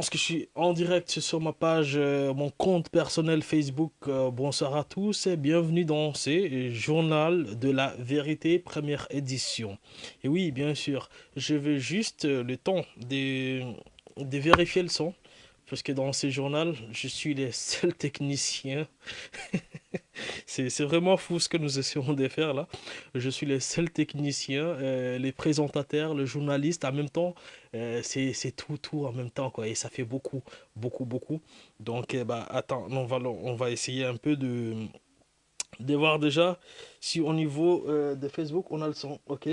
Parce que je suis en direct sur ma page, mon compte personnel Facebook. Bonsoir à tous et bienvenue dans ce journal de la vérité, première édition. Et oui, bien sûr, je veux juste le temps de vérifier le son. Parce que dans ce journal, je suis le seul technicien. C'est vraiment fou ce que nous essayons de faire là. Je suis le seul technicien, les présentateurs, le journaliste en même temps. C'est tout en même temps quoi. Et ça fait beaucoup. Donc bah attends, on va essayer un peu de voir déjà si au niveau de Facebook on a le son. Ok.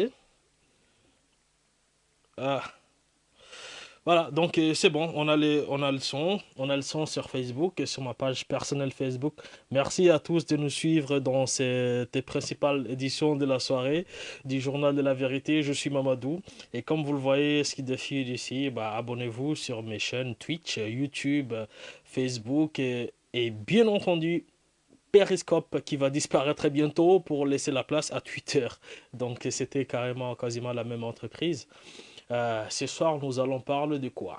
Ah, voilà, donc c'est bon, on a le son sur Facebook, et sur ma page personnelle Facebook. Merci à tous de nous suivre dans cette principale édition de la soirée du Journal de la Vérité. Je suis Mamadou, et comme vous le voyez, ce qui défile ici, bah, abonnez-vous sur mes chaînes Twitch, YouTube, Facebook, et bien entendu Periscope qui va disparaître très bientôt pour laisser la place à Twitter. Donc c'était carrément quasiment la même entreprise. Ce soir, nous allons parler de quoi?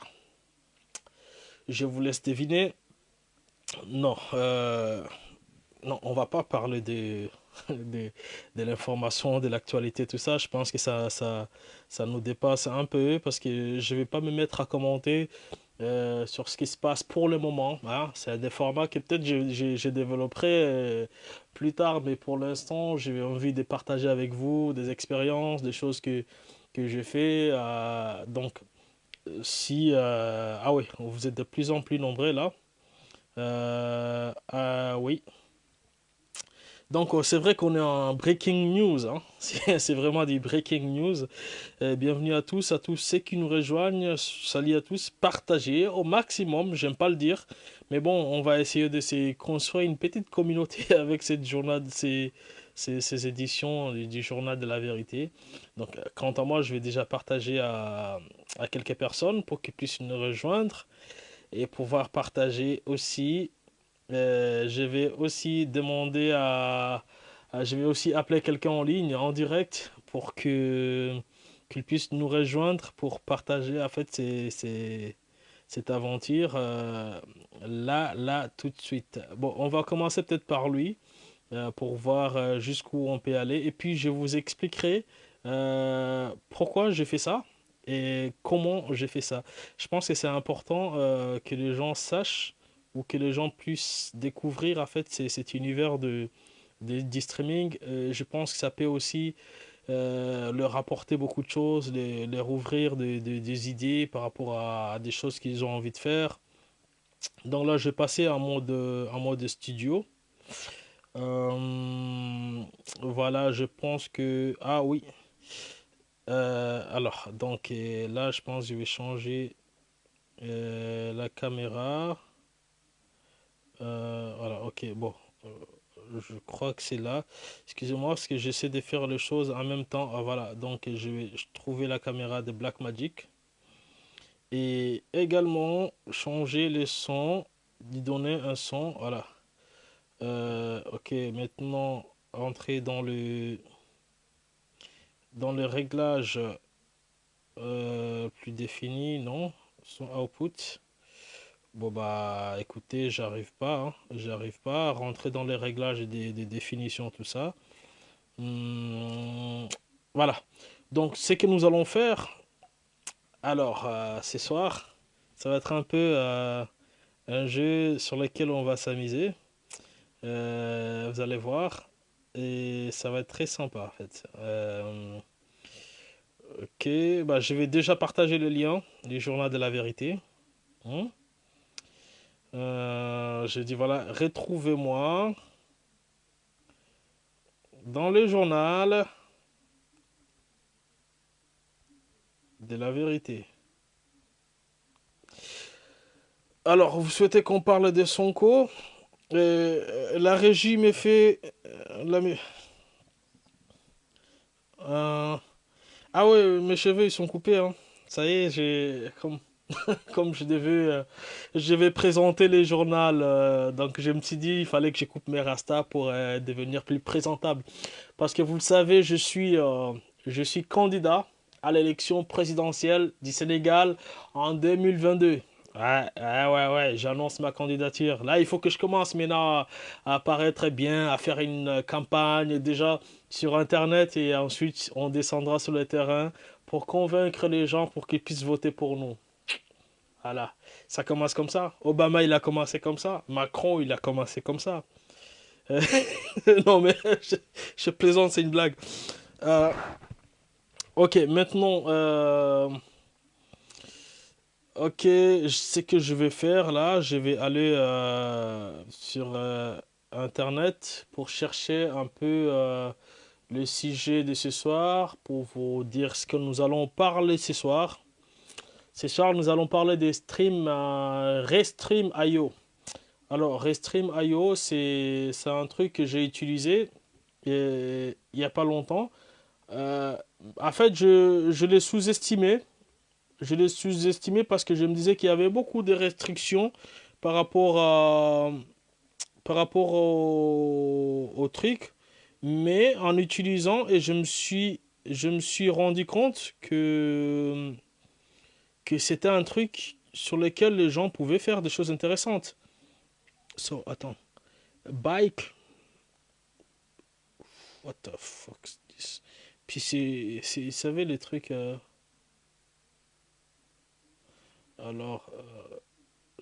Je vous laisse deviner. Non, non, on va pas parler de, de l'information, de l'actualité, tout ça. Je pense que ça nous dépasse un peu parce que je vais pas me mettre à commenter sur ce qui se passe pour le moment, hein. C'est des formats que peut-être je développerai plus tard, mais pour l'instant, j'ai envie de partager avec vous des expériences, des choses que j'ai fait. Donc, si ah oui, vous êtes de plus en plus nombreux là. Oui. Donc c'est vrai qu'on est en breaking news, hein. C'est vraiment des breaking news. Bienvenue à tous ceux qui nous rejoignent. Salut à tous. Partagez au maximum. J'aime pas le dire, mais bon, on va essayer de se construire une petite communauté avec cette journal, ces éditions du journal de la vérité. Donc quant à moi, je vais déjà partager à quelques personnes pour qu'ils puissent nous rejoindre et pouvoir partager aussi. Je vais aussi demander je vais aussi appeler quelqu'un en ligne, en direct, pour qu'il puisse nous rejoindre pour partager en fait cette aventure là, tout de suite. Bon, on va commencer peut-être par lui pour voir jusqu'où on peut aller. Et puis, je vous expliquerai pourquoi j'ai fait ça et comment j'ai fait ça. Je pense que c'est important que les gens sachent ou que les gens puissent découvrir en fait cet univers du streaming. Je pense que ça peut aussi leur apporter beaucoup de choses, leur ouvrir des idées par rapport à des choses qu'ils ont envie de faire. Donc là, je vais passer en mode studio. Voilà, je pense que... Ah oui. Alors, donc là, je pense que je vais changer la caméra. Voilà, ok, bon. Euh, je crois que c'est là. Excusez-moi, parce que j'essaie de faire les choses en même temps. Ah, voilà, donc je vais trouver la caméra de Blackmagic. Et également changer le son, lui donner un son. Voilà. Ok, maintenant, entrer dans le réglage plus défini, non. Son output. Bon bah écoutez, j'arrive pas à rentrer dans les réglages et des définitions, tout ça. Hmm, voilà. Donc ce que nous allons faire, alors ce soir, ça va être un peu un jeu sur lequel on va s'amuser. Vous allez voir. Et ça va être très sympa en fait. Ok, bah, je vais déjà partager le lien du journal de la vérité. Hein. Je dis voilà, retrouvez-moi dans le journal de la vérité. Alors, vous souhaitez qu'on parle de Sonko? La régie me fait... euh, ah ouais, mes cheveux ils sont coupés, hein. Ça y est, comme je devais présenter les journaux, donc je me suis dit il fallait que je coupe mes rastas pour devenir plus présentable. Parce que vous le savez, je suis candidat à l'élection présidentielle du Sénégal en 2022. Ouais, j'annonce ma candidature. Là, il faut que je commence maintenant à apparaître bien, à faire une campagne déjà sur Internet et ensuite on descendra sur le terrain pour convaincre les gens pour qu'ils puissent voter pour nous. Voilà, ça commence comme ça. Obama, il a commencé comme ça. Macron, il a commencé comme ça. Euh, non, mais je plaisante, c'est une blague. Euh, ok, maintenant, ok, ce que je vais faire là, je vais aller sur Internet pour chercher un peu le sujet de ce soir, pour vous dire ce que nous allons parler ce soir. Ce soir, nous allons parler des streams Restream.io. Alors, Restream.io, c'est un truc que j'ai utilisé il n'y a pas longtemps. Euh, En fait, je l'ai sous-estimé. Je l'ai sous-estimé parce que je me disais qu'il y avait beaucoup de restrictions par rapport au truc. Mais en utilisant, et je me suis rendu compte que c'était un truc sur lequel les gens pouvaient faire des choses intéressantes. So, attends. Bike, what the fuck is this? Puis vous savez, les trucs. Alors,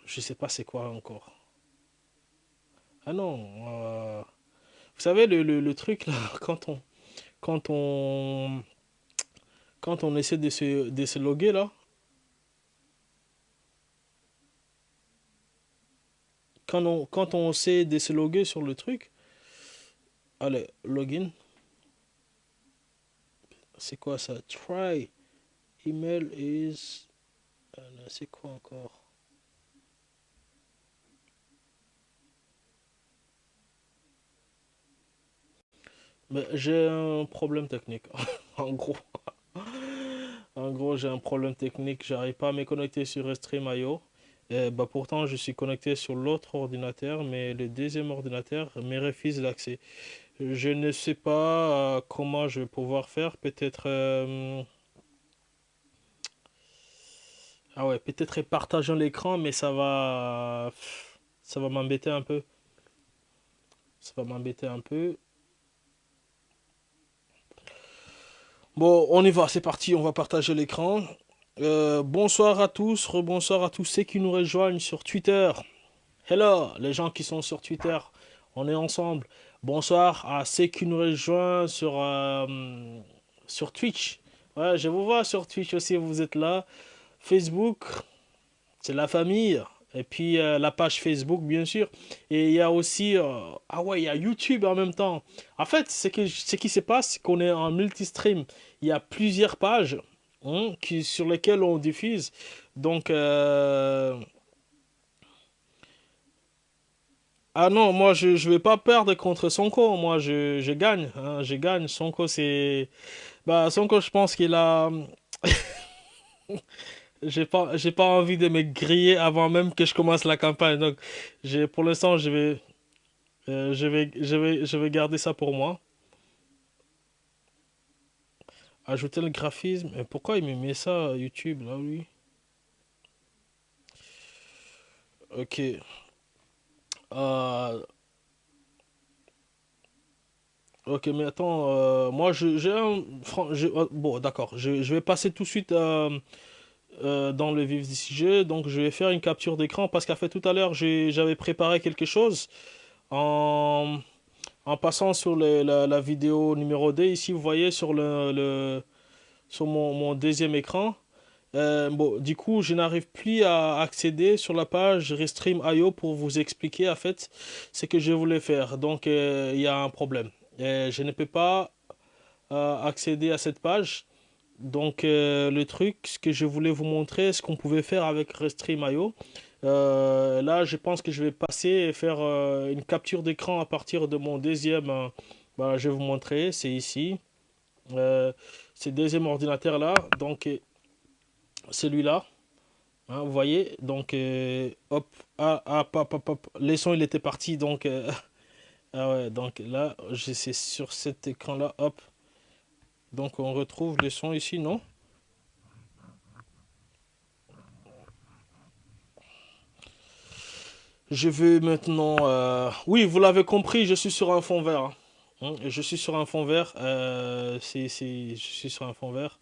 je sais pas c'est quoi encore. Ah non. Vous savez, le truc là, quand on, quand on essaie de se loguer là, quand on essaie de se loguer sur le truc, allez, login, c'est quoi ça? Try email is. C'est quoi encore? Mais j'ai un problème technique. En gros, j'ai un problème technique. J'arrive pas à me connecter sur Stream.io. Bah pourtant, je suis connecté sur l'autre ordinateur, mais le deuxième ordinateur me refuse l'accès. Je ne sais pas comment je vais pouvoir faire. Peut-être, ah ouais, peut-être partageant l'écran, mais ça va m'embêter un peu. Ça va m'embêter un peu. Bon, on y va, c'est parti, on va partager l'écran. Bonsoir à tous, rebonsoir à tous ceux qui nous rejoignent sur Twitter. Hello, les gens qui sont sur Twitter, on est ensemble. Bonsoir à ceux qui nous rejoignent sur Twitch. Ouais, je vous vois sur Twitch aussi, vous êtes là. Facebook, c'est la famille. Et puis la page Facebook, bien sûr. Et il y a aussi, ah ouais, il y a YouTube en même temps. En fait, ce qui se passe, c'est qu'on est en multi-stream. Il y a plusieurs pages sur lesquelles on diffuse. Donc, ah non, moi je vais pas perdre contre Sonko. Moi je gagne, hein, je gagne. Sonko c'est, bah Sonko, je pense qu'il a, j'ai pas envie de me griller avant même que je commence la campagne. Donc pour l'instant je vais garder ça pour moi. Ajouter le graphisme. Et pourquoi il me met ça YouTube là, lui? Ok. Euh, ok, mais attends, moi j'ai un, bon, d'accord. Je vais passer tout de suite dans le vif du sujet. Donc je vais faire une capture d'écran parce qu'en fait tout à l'heure j'avais préparé quelque chose en, en passant sur la vidéo numéro 2. Ici vous voyez sur sur mon deuxième écran. Bon, du coup, je n'arrive plus à accéder sur la page Restream.io pour vous expliquer en fait ce que je voulais faire. Donc, il y a un problème. Je ne peux pas accéder à cette page. Donc, le truc, ce que je voulais vous montrer, ce qu'on pouvait faire avec Restream.io. Là, je pense que je vais passer et faire une capture d'écran à partir de mon deuxième. Bah, je vais vous montrer, c'est ici. Euh, c'est le deuxième ordinateur là. Donc, celui-là. Hein, vous voyez, donc hop, hop, les sons il était parti, donc ah ouais, donc là, c'est sur cet écran-là, hop, donc on retrouve les sons ici, non? Je vais maintenant... Oui, vous l'avez compris, je suis sur un fond vert, hein. Je suis sur un fond vert. Je suis sur un fond vert.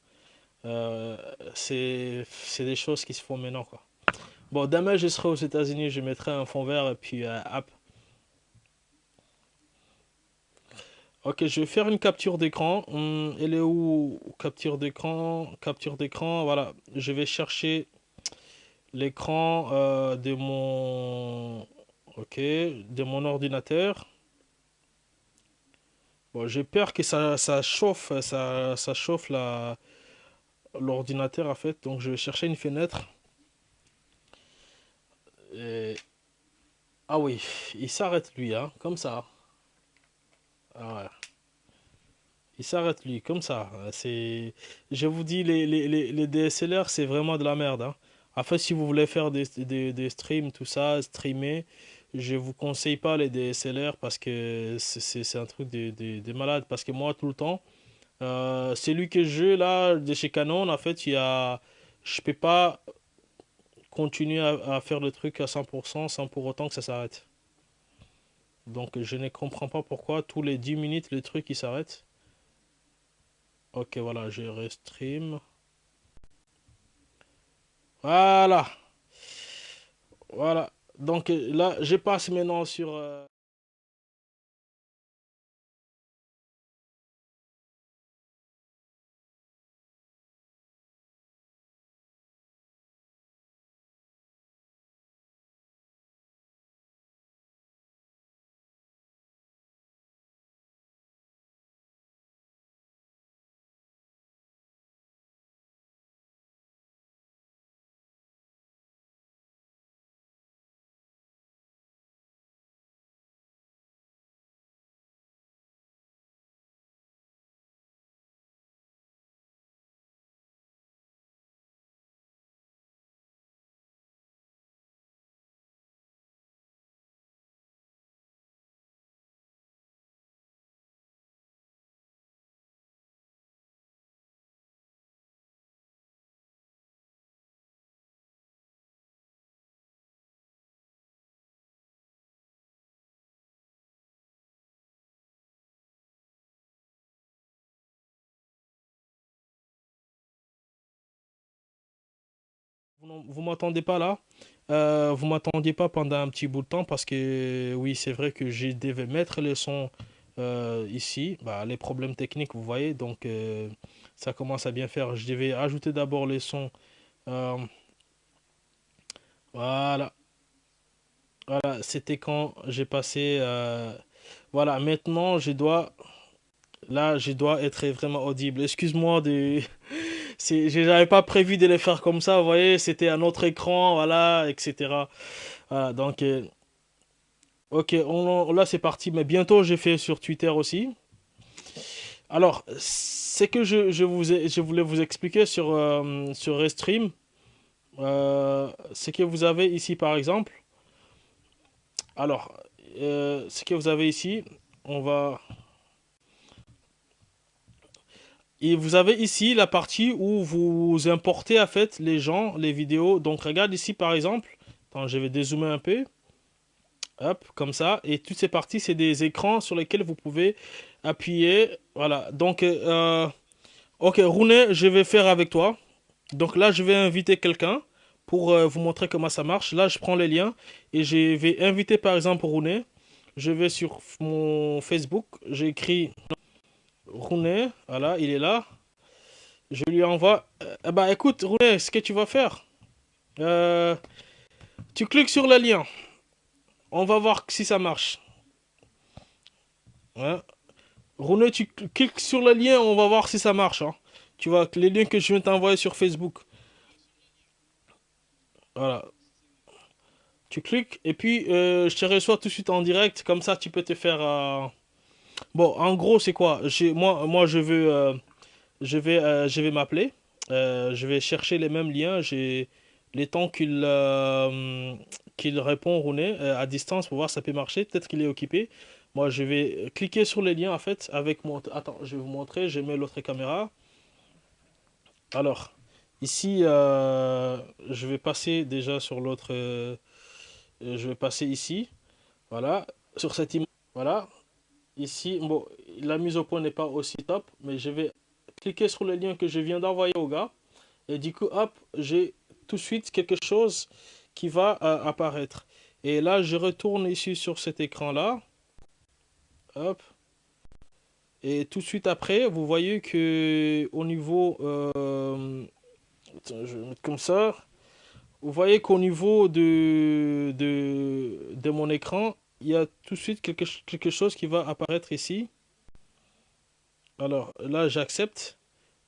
Euh, c'est des choses qui se font maintenant, quoi. Bon, demain, je serai aux États-Unis, je mettrai un fond vert et puis hop. Ok, je vais faire une capture d'écran. Elle est où? Capture d'écran, capture d'écran. Voilà, je vais chercher l'écran de mon, ok, de mon ordinateur. Bon, j'ai peur que ça chauffe, ça chauffe l'ordinateur en fait. Donc je vais chercher une fenêtre. Et- Ah oui, il s'arrête lui, hein, comme ça. Ah ouais. Il s'arrête lui, comme ça. Je vous dis, les DSLR, c'est vraiment de la merde, hein. En fait, si vous voulez faire des streams, tout ça, streamer, je vous conseille pas les DSLR parce que c'est un truc de malade. Parce que moi, tout le temps, celui que j'ai là, de chez Canon, en fait, je peux pas continuer à faire le truc à 100% sans pour autant que ça s'arrête. Donc, je ne comprends pas pourquoi tous les 10 minutes, le truc il s'arrête. Ok, voilà, je restream. Voilà, voilà. Donc là, je passe maintenant sur... Vous m'entendez pas là? Vous m'attendiez pas pendant un petit bout de temps parce que oui, c'est vrai que je devais mettre le son ici. Bah, les problèmes techniques, vous voyez, donc ça commence à bien faire. Je devais ajouter d'abord les sons. Euh, voilà, voilà, c'était quand j'ai passé. Voilà, maintenant là, je dois être vraiment audible. Excuse-moi de. J'avais pas prévu de les faire comme ça, vous voyez, c'était un autre écran, voilà, etc. Voilà, donc, ok, là c'est parti, mais bientôt j'ai fait sur Twitter aussi. Alors, c'est que je voulais vous expliquer sur Restream, ce que vous avez ici par exemple. Alors, ce que vous avez ici, on va... Et vous avez ici la partie où vous importez en fait les gens, les vidéos. Donc regarde ici par exemple. Attends, je vais dézoomer un peu. Hop, comme ça. Et toutes ces parties, c'est des écrans sur lesquels vous pouvez appuyer. Voilà. Donc, ok, Rounet, je vais faire avec toi. Donc là, je vais inviter quelqu'un pour vous montrer comment ça marche. Là, je prends les liens et je vais inviter par exemple Rounet. Je vais sur mon Facebook, j'écris Rounet. Voilà, il est là. Je lui envoie. Bah écoute, Rounet, ce que tu vas faire, euh, tu cliques sur le lien. On va voir si ça marche. Ouais. René, tu cliques sur le lien, on va voir si ça marche, hein. Tu vois, les liens que je viens de t'envoyer sur Facebook. Voilà. Tu cliques et puis je te reçois tout de suite en direct. Comme ça, tu peux te faire. Bon, en gros, c'est quoi? Moi, je vais m'appeler. Je vais chercher les mêmes liens. J'ai les temps qu'il répond, René, à distance pour voir si ça peut marcher. Peut-être qu'il est occupé. Moi, je vais cliquer sur les liens en fait avec mon. Attends, je vais vous montrer. Je mets l'autre caméra. Alors, ici, je vais passer déjà sur l'autre. Je vais passer ici. Voilà. Sur cette image. Voilà. Ici, bon, la mise au point n'est pas aussi top, mais je vais cliquer sur le lien que je viens d'envoyer au gars. Et du coup, hop, j'ai tout de suite quelque chose qui va apparaître. Et là, je retourne ici sur cet écran-là. Hop. Et tout de suite après, vous voyez que au niveau... attends, je vais mettre comme ça. Vous voyez qu'au niveau de mon écran, il y a tout de suite quelque chose qui va apparaître ici. Alors là, j'accepte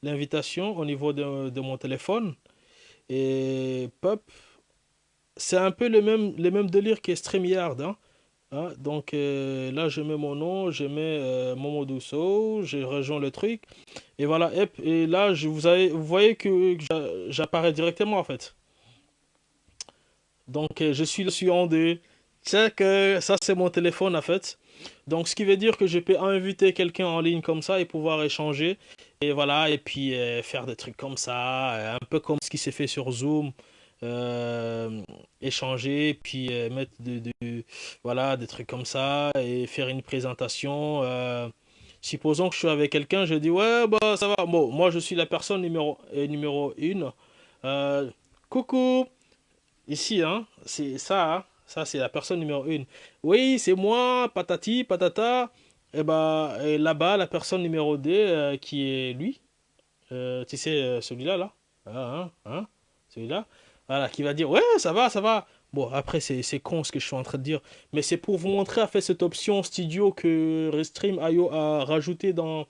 l'invitation au niveau de mon téléphone. Et pop, c'est un peu le même délire que StreamYard, hein. Hein, donc là, je mets mon nom, je mets Momo Dousso, je rejoins le truc. Et voilà, et là, vous voyez que j'apparais directement en fait. Donc je suis en deux. Check, ça c'est mon téléphone en fait. Donc ce qui veut dire que je peux inviter quelqu'un en ligne comme ça et pouvoir échanger. Et voilà, et puis faire des trucs comme ça, un peu comme ce qui s'est fait sur Zoom. Échanger, puis mettre voilà, des trucs comme ça et faire une présentation. Supposons que je suis avec quelqu'un, je dis ouais, bah ça va. Bon, moi je suis la personne numéro une. Euh, Coucou, ici, hein, c'est ça, hein. Ça, c'est la personne numéro une. Oui, c'est moi, patati, patata. Et bah, et là-bas, la personne numéro 2, qui est lui. Tu sais, celui-là, là. Ah, hein, celui-là. Voilà, qui va dire, ouais, ça va, ça va. Bon, après, c'est con ce que je suis en train de dire. Mais c'est pour vous montrer, en fait, cette option studio que Restream.io a rajouté dans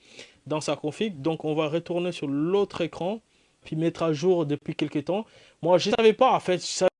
sa config. Donc, on va retourner sur l'autre écran, puis mettre à jour depuis quelques temps. Moi, je ne savais pas, en fait.